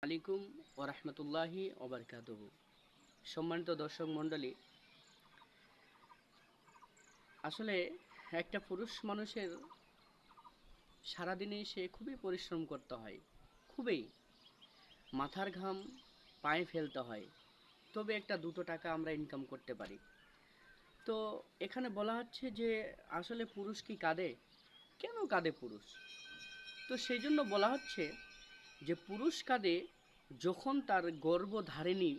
আলাইকুম ওয়া রাহমাতুল্লাহি ওয়া বারাকাতুহু। সম্মানিত দর্শক মণ্ডলী, আসলে একটা পুরুষ মানুষের সারাদিনে সে খুবই পরিশ্রম করতে হয়, খুবই মাথার ঘাম পায়ে ফেলতে হয়, তবে একটা দুটো টাকা আমরা ইনকাম করতে পারি। তো এখানে বলা হচ্ছে যে আসলে পুরুষ কি কাঁদে? কেন কাঁদে পুরুষ? তো সেই জন্য বলা হচ্ছে যে পুরুষ কাঁদে যখন তার গর্ভধারিণী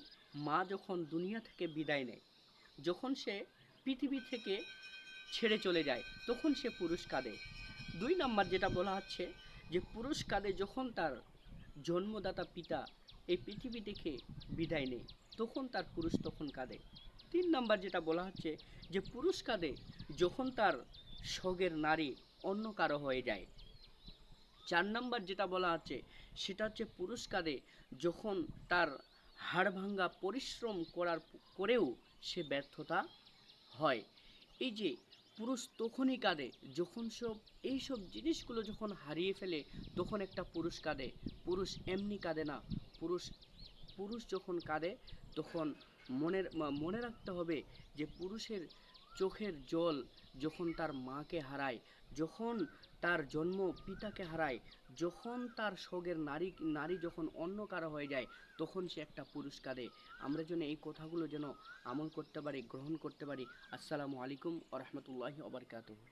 মা যখন দুনিয়া থেকে বিদায় নেয়, যখন সে পৃথিবী থেকে ছেড়ে চলে যায়, তখন সে পুরুষ কাঁদে। ২ নাম্বার যেটা বলা হচ্ছে যে পুরুষ কাঁদে যখন তার জন্মদাতা পিতা এই পৃথিবী থেকে বিদায় নেয়, তখন তার পুরুষ তখন কাঁদে। ৩ নাম্বার যেটা বলা হচ্ছে যে পুরুষ কাঁদে যখন তার স্বর্গের নারী অন্য কারো হয়ে যায়। ৪ নাম্বার যেটা বলা আছে সেটা হচ্ছে পুরুষ কাঁদে যখন তার হাড়ভাঙ্গা পরিশ্রম করেও সে ব্যর্থতা হয়। এই যে পুরুষ তখনই কাঁদে যখন এইসব জিনিসগুলো যখন হারিয়ে ফেলে, তখন একটা পুরুষ কাঁদে। পুরুষ এমনি কাঁদে না। পুরুষ পুরুষ যখন কাঁদে তখন মনে রাখতে হবে যে পুরুষের চোখের জল যখন তার মাকে হারায়, যখন তার জন্ম পিতাকে হারায়, যখন তার স্বর্গের নারী যখন অন্য কারো হয়ে যায়, তখন সে একটা পুরুষ কাঁদে। আমরা যেন এই কথাগুলো যেন আমল করতে পারি, গ্রহণ করতে পারি। আসসালামু আলাইকুম ওয়া রাহমাতুল্লাহি ওয়া বারাকাতুহু।